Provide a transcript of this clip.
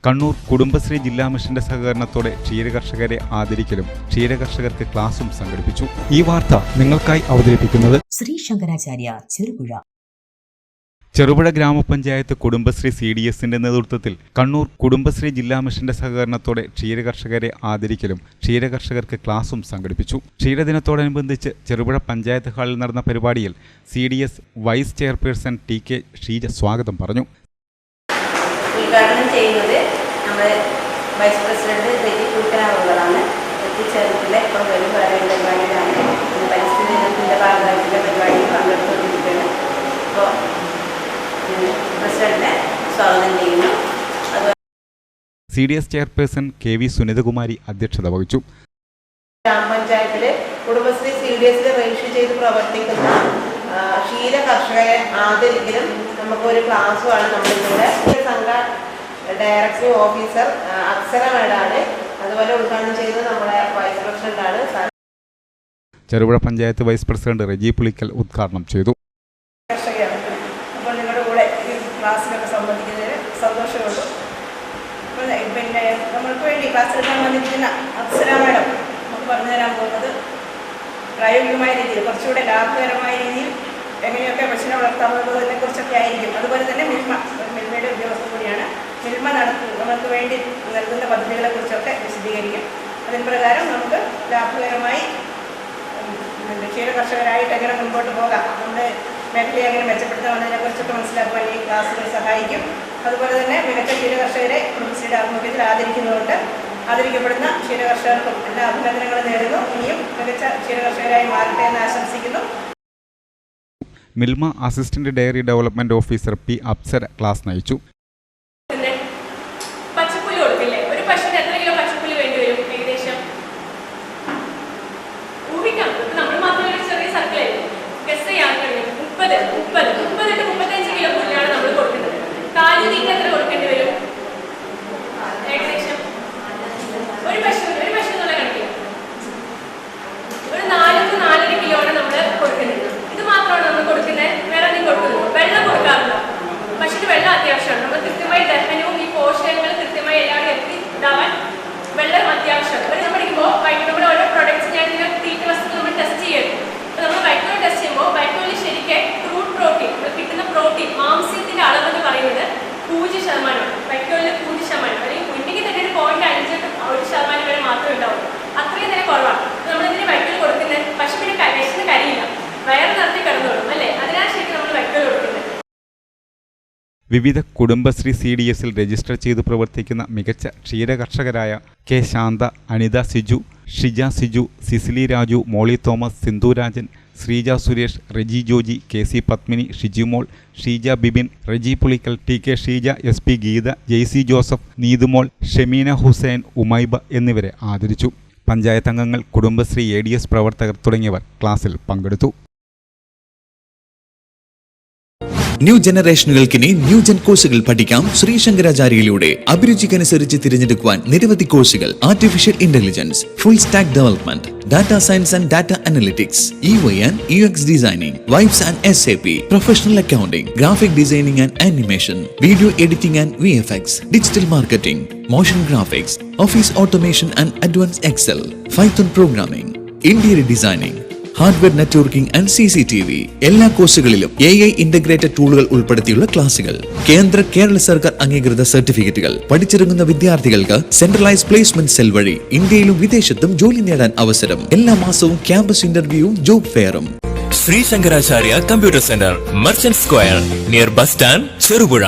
കണ്ണൂർ കുടുംബശ്രീ ജില്ലാ മിഷന്റെ സഹകരണത്തോടെ ക്ഷീരകർഷകരെ ആദരിക്കലും ക്ഷീരകർഷകർക്ക് ക്ലാസും സംഘടിപ്പിച്ചു. ഈ വാർത്ത നിങ്ങൾക്കായി അവതരിപ്പിക്കുന്നത് ശ്രീ ശങ്കരാചാര്യ ചെറുപുഴ. ചെറുപുഴ ഗ്രാമപഞ്ചായത്ത് കുടുംബശ്രീ CDSന്റെ നേതൃത്വത്തിൽ കണ്ണൂർ കുടുംബശ്രീ ജില്ലാ മിഷന്റെ സഹകരണത്തോടെ ക്ഷീരകർഷകരെ ആദരിക്കലും ക്ഷീരകർഷകർക്ക് ക്ലാസും സംഘടിപ്പിച്ചു. ക്ഷീരദിനത്തോടനുബന്ധിച്ച് ചെറുപുഴ പഞ്ചായത്ത് ഹാളിൽ നടന്ന പരിപാടിയിൽ CDS vice chairperson TK Sheeja സ്വാഗതം പറഞ്ഞു. ഉദ്ഘാടനം ചെയ്യുന്നത് നമ്മുടെ വൈസ് പ്രസിഡന്റ് രജി കുട്ടനാവുകളാണ്. എത്തിച്ചേർന്നിട്ടുള്ള ഇപ്പോൾ വരും പരിപാടിയിലാണ് പരിസ്ഥിതി ദിനത്തിൻ്റെ ഭാഗമായിട്ടുള്ള പരിപാടിയിൽ പങ്കെടുത്തുകൊണ്ടിരിക്കുകയാണ്. അപ്പോൾ പ്രസിഡന്റിനെ സ്വാഗതം ചെയ്യുന്നു. CDS ചെയർപേഴ്സൺ KV സുനിതകുമാരി അധ്യക്ഷത വഹിച്ചു. ഗ്രാമപഞ്ചായത്തിൽ കുടുംബശ്രീ CDSൽ രജിസ്റ്റർ ചെയ്ത് പ്രവർത്തിക്കുന്ന ക്ഷീര കർഷകരെ ആദരിക്കലും നമുക്കൊരു ക്ലാസ്സുമാണ് നമ്മളിവിടെ. സംഘ ഡയറക്ടറിംഗ് ഓഫീസർ അക്സര മേഡാണ്. അതുപോലെ ഉദ്ഘാടനം ചെയ്തത് നമ്മുടെ വൈസ് പ്രസിഡന്റാണ്. ചെറുപുഴ പഞ്ചായത്ത് വൈസ് പ്രസിഡന്റ് റജി പുളിക്കൽ ഉദ്ഘാടനം ചെയ്തു. അപ്പോൾ നിങ്ങളുടെ കൂടെ ഈ ക്ലാസ്സിലൊക്കെ സംബന്ധിക്കുന്നതിന് സന്തോഷമുണ്ട്. പിന്നെ നമ്മൾക്ക് വേണ്ടി ക്ലാസ് എടുക്കാൻ വന്നിരിക്കുന്ന അപ്സര മേഡം നമുക്ക് പറഞ്ഞു തരാൻ പോകുന്നത് പ്രായോഗികമായ രീതിയിൽ കുറച്ചുകൂടെ ലാഭകരമായ രീതിയിൽ എങ്ങനെയൊക്കെ പശുവിനെ വളർത്താവുന്നതിനെ കുറിച്ചൊക്കെ ആയിരിക്കും. അതുപോലെ തന്നെ മിൽമയുടെ ഉദ്യോഗസ്ഥ കൂടിയാണ്. മിൽമ നമുക്ക് വേണ്ടി നൽകുന്ന പദ്ധതികളെ കുറിച്ചൊക്കെ വിശദീകരിക്കും. അതിന് പ്രകാരം നമുക്ക് ലാഭകരമായി ക്ഷീര കർഷകരായിട്ട് എങ്ങനെ മുൻപോട്ട് പോകാം, നമ്മുടെ മേഖലയെ എങ്ങനെ മെച്ചപ്പെടുത്താമെന്നതിനെ കുറിച്ചൊക്കെ മനസ്സിലാക്കുവാൻ ഈ ക്ലാസ്സുകൾ സഹായിക്കും. അതുപോലെ തന്നെ മികച്ച ക്ഷീര കർഷകരെ കുടുംബശ്രീയുടെ ആഭിമുഖ്യത്തിൽ ആദരിക്കുന്നതുകൊണ്ട് ആദരിക്കപ്പെടുന്ന ക്ഷീര കർഷകർക്കും എല്ലാ അഭിനന്ദനങ്ങളും നേരുന്നു. ഇനിയും മികച്ച ക്ഷീര കർഷകരായി മാറട്ടെ എന്ന് ആശംസിക്കുന്നു. Milma assistant dairy development officer P Apsara class നയിച്ചു. വിവിധ കുടുംബശ്രീ CDSൽ രജിസ്റ്റർ ചെയ്ത് പ്രവർത്തിക്കുന്ന മികച്ച ക്ഷീരകർഷകരായ K Shantha, Anitha Siju, Shija Siju, Cecily Raju, Molly Thomas, Sindhu Rajan, Sreeja Suresh, Reji Joji, KC Padmini, Shijimol, Sheeja Bibin, Reji Pulikkal, TK Sheeja, SP Geetha, JC Joseph, Neethumol, Shemeena Hussain, Umaiba എന്നിവരെ ആദരിച്ചു. പഞ്ചായത്ത് അംഗങ്ങൾ, കുടുംബശ്രീ ADS പ്രവർത്തകർ തുടങ്ങിയവർ ക്ലാസ്സിൽ പങ്കെടുത്തു. ന്യൂ ജനറേഷനുകൾക്കിനി ന്യൂജൻ കോഴ്സുകൾ പഠിക്കാം ശ്രീ ശങ്കരാചാര്യയിലൂടെ. അഭിരുചിക്കനുസരിച്ച് തിരഞ്ഞെടുക്കുവാൻ നിരവധി കോഴ്സുകൾ. Artificial intelligence, full stack development, data science and data analytics, UI and UX designing, വൈബ്സ് and SAP, professional accounting, graphic designing and animation, video editing and VFX, digital marketing, motion graphics, office automation and advance Excel, Python programming, interior designing, hardware networking and CCTV. എല്ലാ കോഴ്സുകളിലും AI integrated ടൂളുകൾ ഉൾപ്പെടുത്തിയുള്ള ക്ലാസുകൾ. കേരള സർക്കാർ അംഗീകൃത സർട്ടിഫിക്കറ്റുകൾ. പഠിച്ചിറങ്ങുന്ന വിദ്യാർത്ഥികൾക്ക് centralise placement cell വഴി ഇന്ത്യയിലും വിദേശത്തും ജോലി നേടാൻ അവസരം. എല്ലാ മാസവും ക്യാമ്പസ് ഇന്റർവ്യൂവും ജോബ് ഫെയറും. Shri Shankaracharya computer centre, merchant square, near bus stand, Cherupuzha.